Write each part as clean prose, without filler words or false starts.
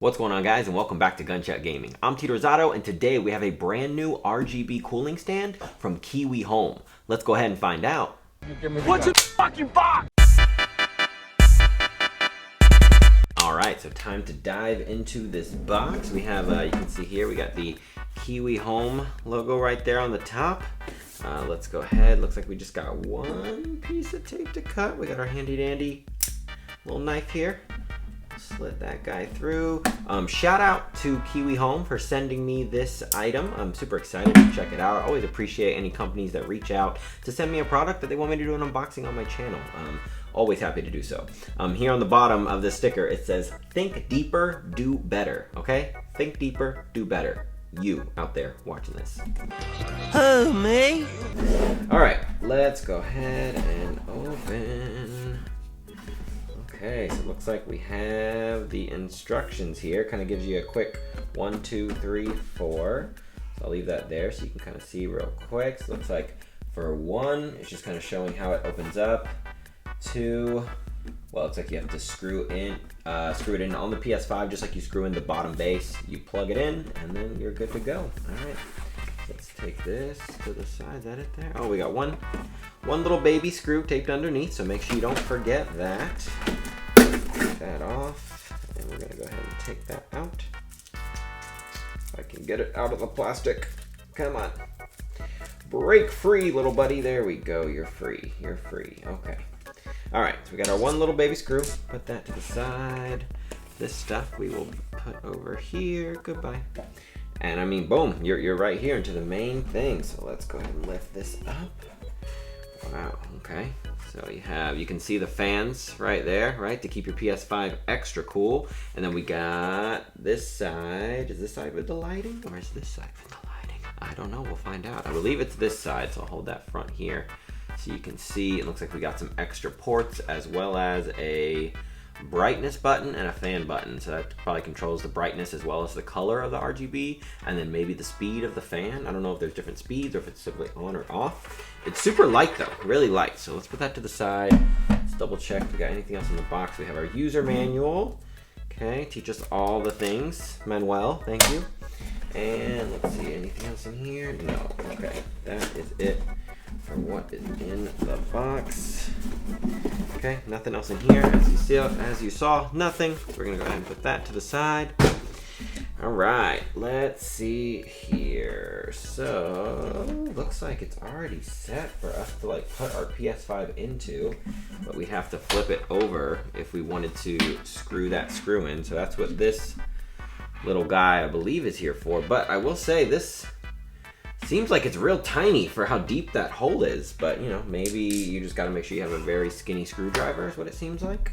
What's going on, guys, and welcome back to Gunshot Gaming. I'm Tito Rosado, and today we have a brand new RGB cooling stand from KiwiHome. Let's go ahead and find out. What's in the fucking box? Alright, so time to dive into this box. We have, you can see here, we got the KiwiHome logo right there on the top. Let's go ahead. Looks like we just got one piece of tape to cut. We got our handy dandy little knife here. Slit that guy through. Shout out to KiwiHome for sending me this item. I'm super excited to check it out. I always appreciate any companies that reach out to send me a product that they want me to do an unboxing on my channel. Always happy to do so. Here on the bottom of this sticker, it says, think deeper, do better. Okay? Think deeper, do better. You out there watching this. Oh, me? All right, let's go ahead and open. Okay, so it looks like we have the instructions here. Kind of gives you a quick 1, 2, 3, 4. So I'll leave that there so you can kind of see real quick. So it looks like for 1, it's just kind of showing how it opens up. 2, well, it's like you have to screw it in on the PS5 just like you screw in the bottom base. You plug it in and then you're good to go. All right, let's take this to the side. Is that it there? Oh, we got one little baby screw taped underneath, so make sure you don't forget that. Take that off, and we're gonna go ahead and take that out. If I can get it out of the plastic. Come on. Break free, little buddy. There we go. You're free. You're free. Okay. All right, so we got our one little baby screw. Put that to the side. This stuff we will put over here. Goodbye. And I mean, boom, you're right here into the main thing. So let's go ahead and lift this up. Wow, okay. So you can see the fans right there, right, to keep your PS5 extra cool. And then we got this side. Is this side with the lighting, or is this side with the lighting? I don't know, we'll find out. I believe it's this side, so I'll hold that front here. So you can see, it looks like we got some extra ports as well as a brightness button and a fan button. So that probably controls the brightness as well as the color of the RGB, and then maybe the speed of the fan. I don't know if there's different speeds or if it's simply on or off. It's super light though, really light. So let's put that to the side. Let's double check if we got anything else in the box. We have our user manual. Okay, teach us all the things. Manuel, thank you. And let's see, anything else in here? No, okay, that is it for what is in the box. Okay, nothing else in here. As you saw, nothing. So we're gonna go ahead and put that to the side. All right, let's see here. So looks like it's already set for us to like put our PS5 into, but we have to flip it over if we wanted to screw that screw in. So that's what this little guy I believe is here for. But I will say this seems like it's real tiny for how deep that hole is, but you know, maybe you just gotta make sure you have a very skinny screwdriver is what it seems like.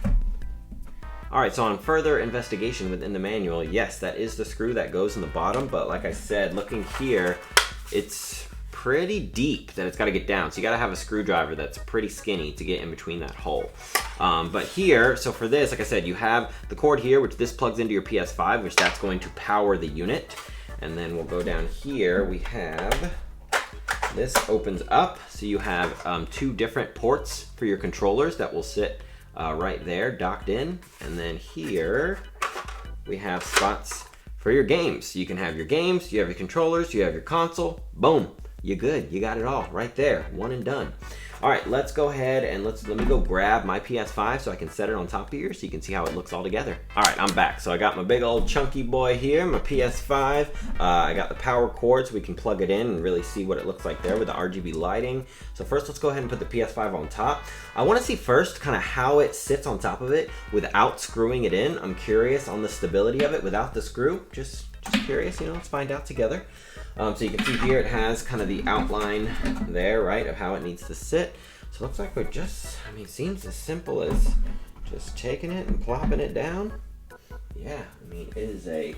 All right, so on further investigation within the manual, yes, that is the screw that goes in the bottom, but like I said, looking here, it's pretty deep that it's gotta get down. So you gotta have a screwdriver that's pretty skinny to get in between that hole. But here, so for this, like I said, you have the cord here, which this plugs into your PS5, which that's going to power the unit. And then we'll go down here, we have, this opens up, so you have 2 different ports for your controllers that will sit right there, docked in. And then here, we have spots for your games. You can have your games, you have your controllers, you have your console, boom, you're good. You got it all right there, one and done. All right, let's go ahead and let me go grab my PS5 so I can set it on top of here so you can see how it looks all together. All right, I'm back. So I got my big old chunky boy here, my PS5. I got the power cord so we can plug it in and really see what it looks like there with the RGB lighting. So first, let's go ahead and put the PS5 on top. I wanna see first kind of how it sits on top of it without screwing it in. I'm curious on the stability of it without the screw. Just curious, you know, let's find out together. So you can see here it has kind of the outline there, right, of how it needs to sit. So it looks like we're just, I mean, it seems as simple as just taking it and plopping it down. Yeah, I mean, it is a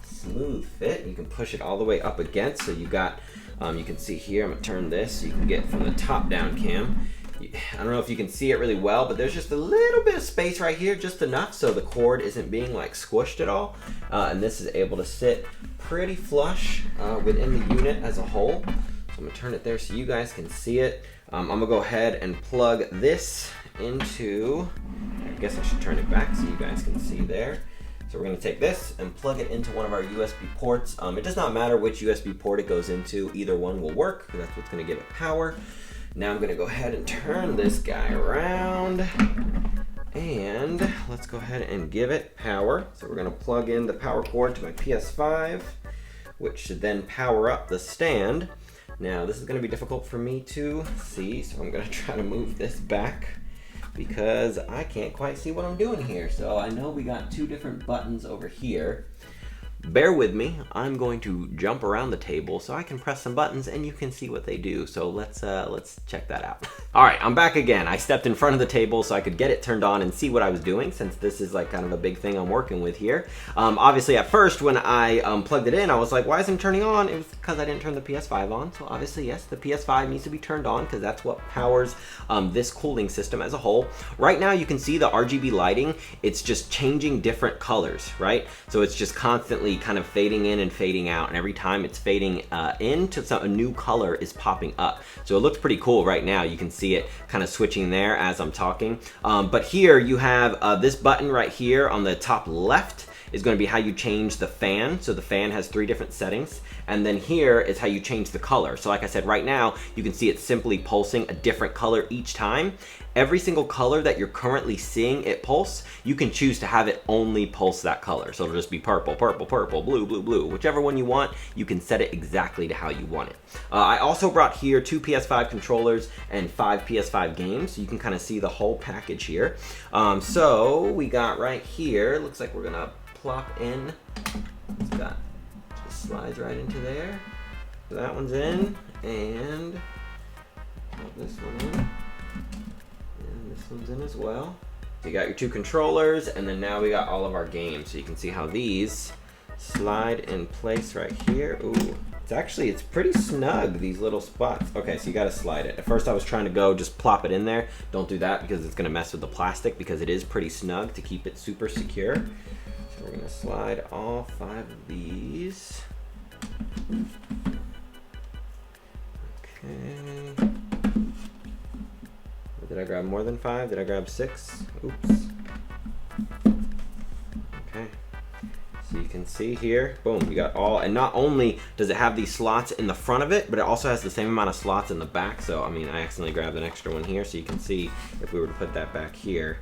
smooth fit. You can push it all the way up against, so you got, you can see here, I'm gonna turn this, so you can get from the top down cam. I don't know if you can see it really well, but there's just a little bit of space right here, just enough so the cord isn't being like squished at all. And this is able to sit pretty flush within the unit as a whole. So I'm gonna turn it there so you guys can see it. I'm gonna go ahead and plug this into, I guess I should turn it back so you guys can see there. So we're gonna take this and plug it into one of our USB ports. It does not matter which USB port it goes into, either one will work, because that's what's gonna give it power. Now I'm gonna go ahead and turn this guy around, and let's go ahead and give it power. So we're gonna plug in the power cord to my PS5, which should then power up the stand. Now this is gonna be difficult for me to see, so I'm gonna try to move this back because I can't quite see what I'm doing here. So I know we got two different buttons over here. Bear with me, I'm going to jump around the table so I can press some buttons and you can see what they do. So let's check that out. All right, I'm back again. I stepped in front of the table so I could get it turned on and see what I was doing, since this is like kind of a big thing I'm working with here. Obviously at first when I plugged it in, I was like, why isn't it turning on? It was because I didn't turn the PS5 on. So obviously, yes, the PS5 needs to be turned on because that's what powers this cooling system as a whole. Right now you can see the RGB lighting, it's just changing different colors, right? So it's just constantly kind of fading in and fading out, and every time it's fading in to a new color is popping up. So it looks pretty cool right now. You can see it kind of switching there as I'm talking. But here you have this button right here on the top left is going to be how you change the fan. So the fan has 3 different settings, and then here is how you change the color. So like I said, right now you can see it's simply pulsing a different color each time. Every single color that you're currently seeing it pulse, you can choose to have it only pulse that color. So it'll just be purple, purple, purple, blue, blue, blue. Whichever one you want, you can set it exactly to how you want it. I also brought here 2 PS5 controllers and 5 PS5 games, so you can kind of see the whole package here. So we got right here, looks like we're gonna plop in. It's got, just slides right into there. So that one's in, and plop this one in. This one's in as well. So you got your 2 controllers, and then now we got all of our games. So you can see how these slide in place right here. Ooh, it's pretty snug, these little spots. Okay, so you gotta slide it. At first I was trying to go just plop it in there. Don't do that because it's gonna mess with the plastic, because it is pretty snug to keep it super secure. So we're gonna slide all 5 of these. Okay. Did I grab more than 5? Did I grab 6? Oops. Okay. So you can see here, boom, you got all, and not only does it have these slots in the front of it, but it also has the same amount of slots in the back. So, I mean, I accidentally grabbed an extra one here, so you can see if we were to put that back here,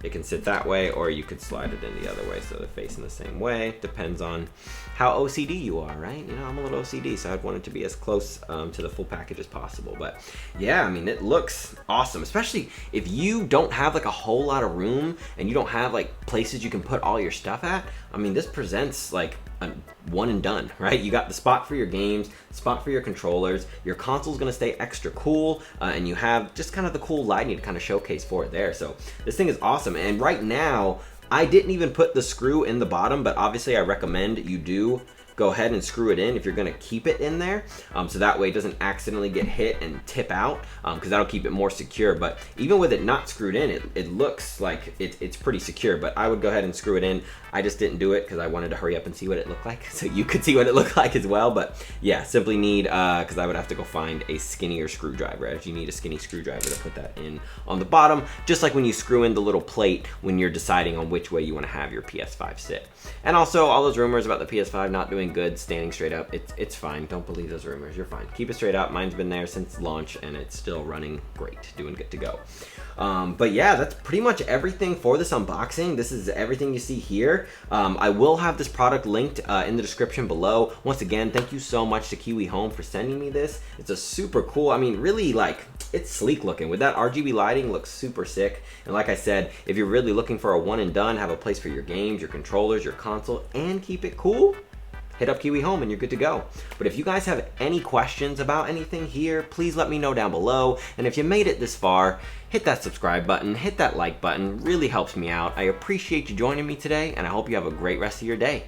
it can sit that way, or you could slide it in the other way so they're facing the same way. Depends on how OCD you are, right? You know, I'm a little OCD, so I'd want it to be as close to the full package as possible. But yeah, I mean, it looks awesome, especially if you don't have like a whole lot of room and you don't have like places you can put all your stuff at. I mean, this presents like a one and done, right? You got the spot for your games, spot for your controllers, your console's gonna stay extra cool, and you have just kind of the cool lighting to kind of showcase for it there. So this thing is awesome. And right now, I didn't even put the screw in the bottom, but obviously I recommend you do go ahead and screw it in if you're gonna keep it in there, so that way it doesn't accidentally get hit and tip out, because that'll keep it more secure. But even with it not screwed in, it looks like it's pretty secure, but I would go ahead and screw it in. I just didn't do it because I wanted to hurry up and see what it looked like, so you could see what it looked like as well. But yeah, simply need, because I would have to go find a skinnier screwdriver, as you need a skinny screwdriver to put that in on the bottom, just like when you screw in the little plate when you're deciding on which way you want to have your PS5 sit. And also, all those rumors about the PS5 not doing good standing straight up, it's fine. Don't believe those rumors. You're fine. Keep it straight up. Mine's been there since launch, and it's still running great, doing good to go. But yeah, that's pretty much everything for this unboxing. This is everything you see here. I will have this product linked in the description below. Once again, thank you so much to KiwiHome for sending me this. It's a super cool, I mean, really, like, it's sleek looking. With that RGB lighting, looks super sick. And like I said, if you're really looking for a one and done, have a place for your games, your controllers, your console, and keep it cool, hit up KiwiHome and you're good to go. But if you guys have any questions about anything here, please let me know down below. And if you made it this far, hit that subscribe button, hit that like button, really helps me out. I appreciate you joining me today, and I hope you have a great rest of your day.